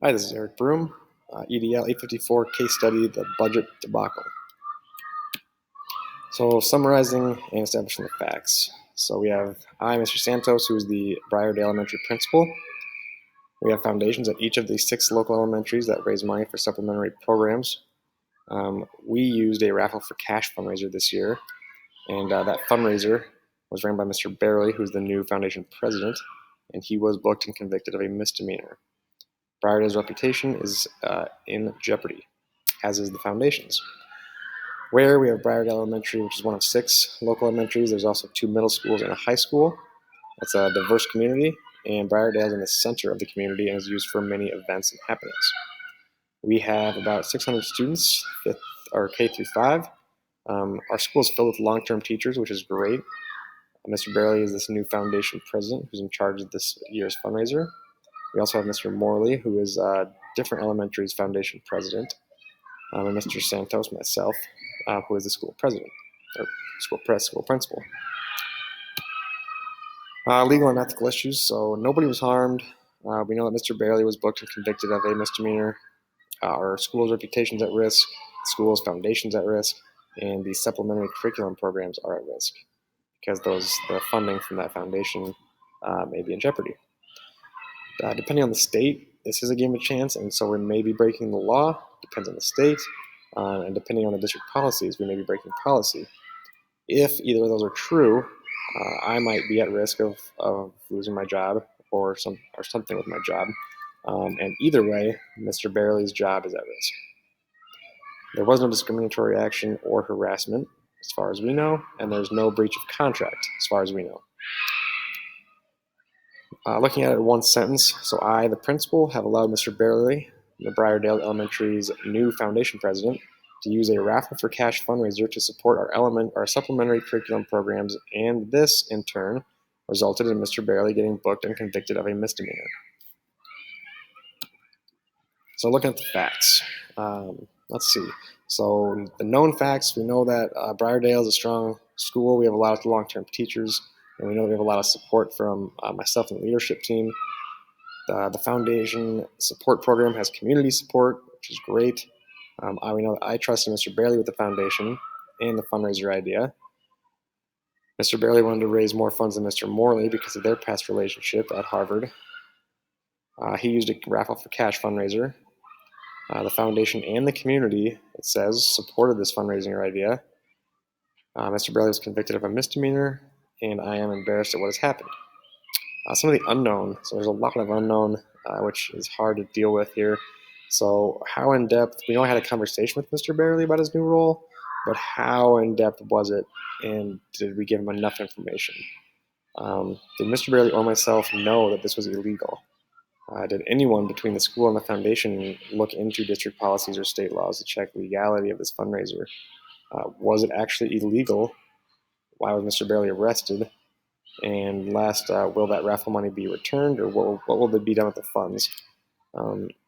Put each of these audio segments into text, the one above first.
Hi, this is Eric Broom, EDL 854 case study, the budget debacle. So, summarizing and establishing the facts. So, we have Mr. Santos, who is the Briardale Elementary principal. We have foundations at each of the 6 local elementaries that raise money for supplementary programs. We used a raffle for cash fundraiser this year, and that fundraiser was ran by Mr. Barely, who's the new foundation president, and he was booked and convicted of a misdemeanor. Briardale's reputation is in jeopardy, as is the foundation's. Where we have Briardale Elementary, which is one of 6 local elementaries. There's also 2 middle schools and a high school. It's a diverse community, and Briardale is in the center of the community and is used for many events and happenings. We have about 600 students, K through 5. Our school is filled with long-term teachers, which is great. Mr. Barely is this new foundation president who's in charge of this year's fundraiser. We also have Mr. Morley, who is different elementary's foundation president, and Mr. Santos, myself, who is the school president, or school principal. Legal and ethical issues. So nobody was harmed. We know that Mr. Barely was booked and convicted of a misdemeanor. Our school's reputation's at risk, the school's foundation's at risk, and the supplementary curriculum programs are at risk because the funding from that foundation may be in jeopardy. Depending on the state, this is a game of chance, and so we may be breaking the law. Depends on the state, and depending on the district policies, we may be breaking policy. If either of those are true, I might be at risk of losing my job or something with my job. And either way, Mr. Barely's job is at risk. There was no discriminatory action or harassment, as far as we know, and there's no breach of contract, as far as we know. Looking at it in one sentence, so I, the principal, have allowed Mr. Barely, the Briardale Elementary's new foundation president, to use a raffle for cash fundraiser to support our supplementary curriculum programs, and this, in turn, resulted in Mr. Barely getting booked and convicted of a misdemeanor. So looking at the facts, let's see. So the known facts, we know that Briardale is a strong school. We have a lot of long-term teachers, and we know we have a lot of support from myself and the leadership team. The foundation support program has community support, which is great. We know that I trusted Mr. Barely with the foundation and the fundraiser idea. Mr. Barely wanted to raise more funds than Mr. Morley because of their past relationship at Harvard. He used a raffle for cash fundraiser. The foundation and the community, it says, supported this fundraising idea. Mr. Barely was convicted of a misdemeanor, and I am embarrassed at what has happened. Some of the unknown, so there's a lot of unknown, which is hard to deal with here. So how in depth, we know I had a conversation with Mr. Barely about his new role, but how in depth was it, and did we give him enough information? Did Mr. Barely or myself know that this was illegal? Did anyone between the school and the foundation look into district policies or state laws to check legality of this fundraiser? Was it actually illegal? Why was Mr. Barely arrested? And last, will that raffle money be returned, or what will be done with the funds?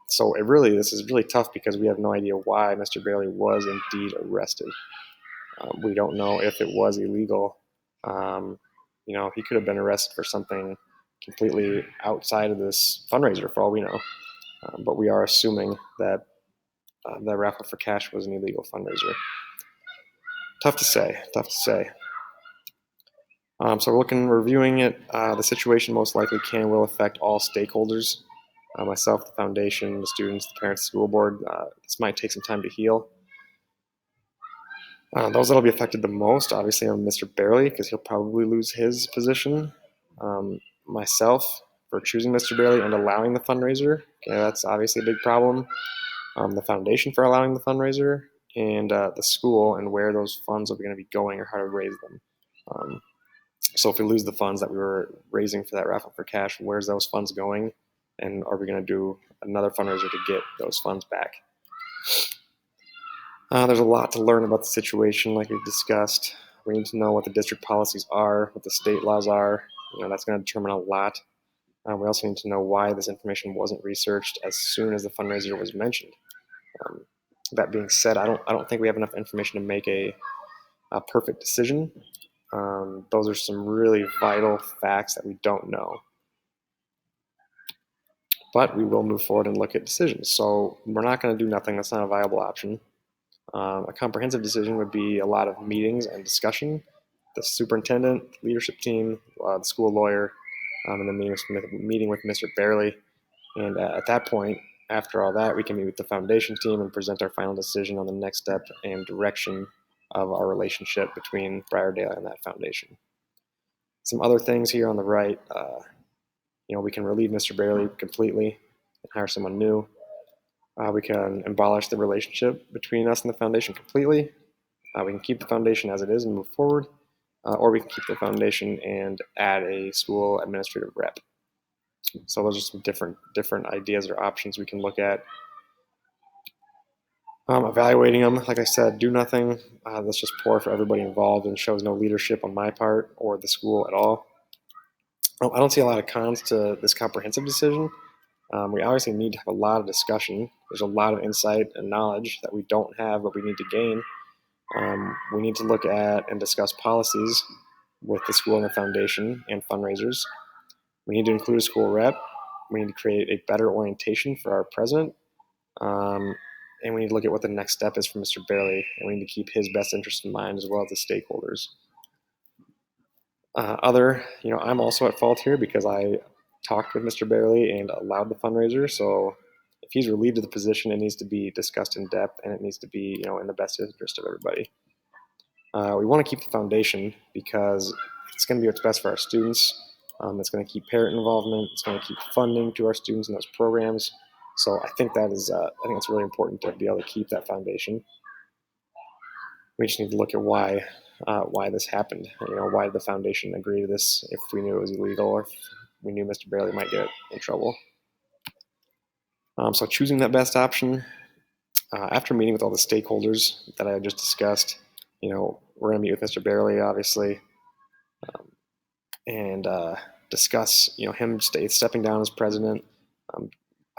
So this is really tough because we have no idea why Mr. Barely was indeed arrested. We don't know if it was illegal. He could have been arrested for something completely outside of this fundraiser, for all we know. But we are assuming that the raffle for cash was an illegal fundraiser. Tough to say. So reviewing it, the situation most likely will affect all stakeholders. Myself, the foundation, the students, the parents, the school board. This might take some time to heal. Those that'll be affected the most, obviously, are Mr. Barely, because he'll probably lose his position. Myself, for choosing Mr. Barely and allowing the fundraiser, that's obviously a big problem. The foundation for allowing the fundraiser, and the school and where those funds are going to be going or how to raise them. So if we lose the funds that we were raising for that raffle for cash, where's those funds going? And are we going to do another fundraiser to get those funds back? There's a lot to learn about the situation, like we've discussed. We need to know what the district policies are, what the state laws are. That's going to determine a lot. We also need to know why this information wasn't researched as soon as the fundraiser was mentioned. That being said, I don't think we have enough information to make a perfect decision. Those are some really vital facts that we don't know. but we will move forward and look at decisions. So we're not going to do nothing. That's not a viable option. A comprehensive decision would be a lot of meetings and discussion. The superintendent, leadership team, the school lawyer, and then meeting with Mr. Barely. And at that point, after all that, we can meet with the foundation team and present our final decision on the next step and direction of our relationship between Briardale and that foundation. Some other things here on the right, we can relieve Mr. Barely completely and hire someone new. We can abolish the relationship between us and the foundation completely. We can keep the foundation as it is and move forward, or we can keep the foundation and add a school administrative rep. So those are some different ideas or options we can look at. Evaluating them, like I said, do nothing. That's just poor for everybody involved and shows no leadership on my part or the school at all. I don't see a lot of cons to this comprehensive decision. We obviously need to have a lot of discussion. There's a lot of insight and knowledge that we don't have, but we need to gain. We need to look at and discuss policies with the school and the foundation and fundraisers. We need to include a school rep. We need to create a better orientation for our president. And we need to look at what the next step is for Mr. Barely, and we need to keep his best interest in mind as well as the stakeholders. I'm also at fault here because I talked with Mr. Barely and allowed the fundraiser. So if he's relieved of the position, it needs to be discussed in depth, and it needs to be, in the best interest of everybody. We want to keep the foundation because it's going to be what's best for our students. It's going to keep parent involvement. It's going to keep funding to our students in those programs. So I think it's really important to be able to keep that foundation. We just need to look at why this happened. Why did the foundation agree to this if we knew it was illegal or if we knew Mr. Barely might get in trouble? So choosing that best option, after meeting with all the stakeholders that I just discussed, we're going to meet with Mr. Barely, obviously, and discuss, him stepping down as president.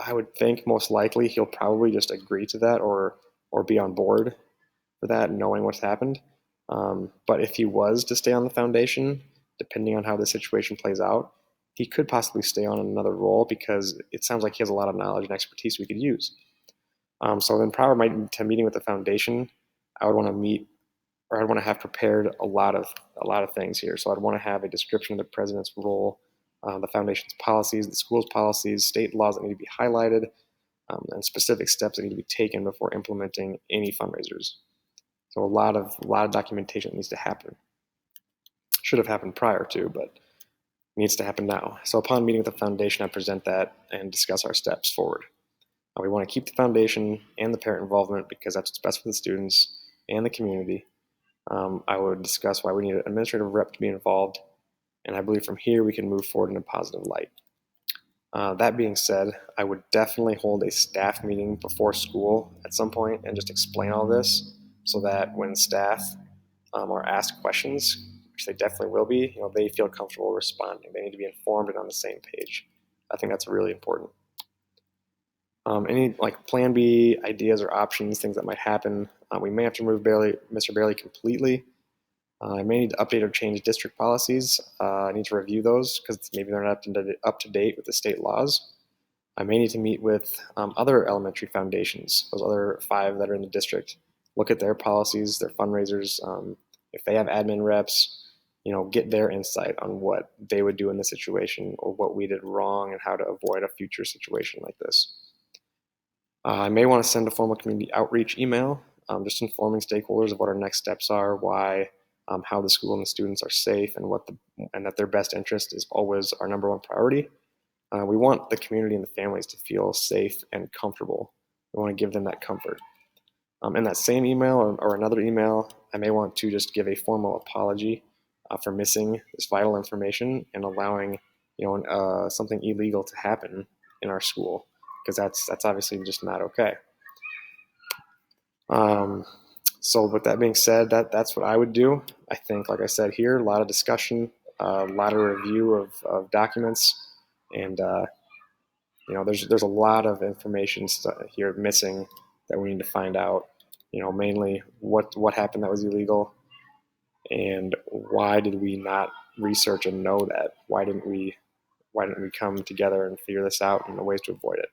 I would think most likely he'll probably just agree to that or be on board for that, knowing what's happened. But if he was to stay on the foundation, depending on how the situation plays out, he could possibly stay on another role because it sounds like he has a lot of knowledge and expertise we could use. So then prior to meeting with the foundation, I would want to have prepared a lot of things here. So I'd want to have a description of the president's role, the foundation's policies, the school's policies, state laws that need to be highlighted, and specific steps that need to be taken before implementing any fundraisers. So a lot of documentation needs to happen. Should have happened prior to, but needs to happen now. So upon meeting with the foundation, I present that and discuss our steps forward. We want to keep the foundation and the parent involvement because that's what's best for the students and the community. I would discuss why we need an administrative rep to be involved, and I believe from here we can move forward in a positive light. That being said, I would definitely hold a staff meeting before school at some point and just explain all this so that when staff are asked questions, which they definitely will be, they feel comfortable responding. They need to be informed and on the same page. I think that's really important. Any plan B ideas or options, things that might happen. We may have to remove Mr. Barely completely. I may need to update or change district policies. I need to review those because maybe they're not up to date with the state laws. I may need to meet with other elementary foundations, those other 5 that are in the district, look at their policies, their fundraisers, if they have admin reps, get their insight on what they would do in this situation or what we did wrong and how to avoid a future situation like this. I may want to send a formal community outreach email, just informing stakeholders of what our next steps are, why, how the school and the students are safe, and that their best interest is always our number one priority. We want the community and the families to feel safe and comfortable. We want to give them that comfort. In that same email or another email, I may want to just give a formal apology for missing this vital information and allowing something illegal to happen in our school, because that's obviously just not okay. So with that being said, that's what I would do. I think, like I said here, a lot of discussion, a lot of review of documents, and there's a lot of information here missing that we need to find out. Mainly what happened that was illegal, and why did we not research and know that? Why didn't we why didn't we come together and figure this out and the ways to avoid it?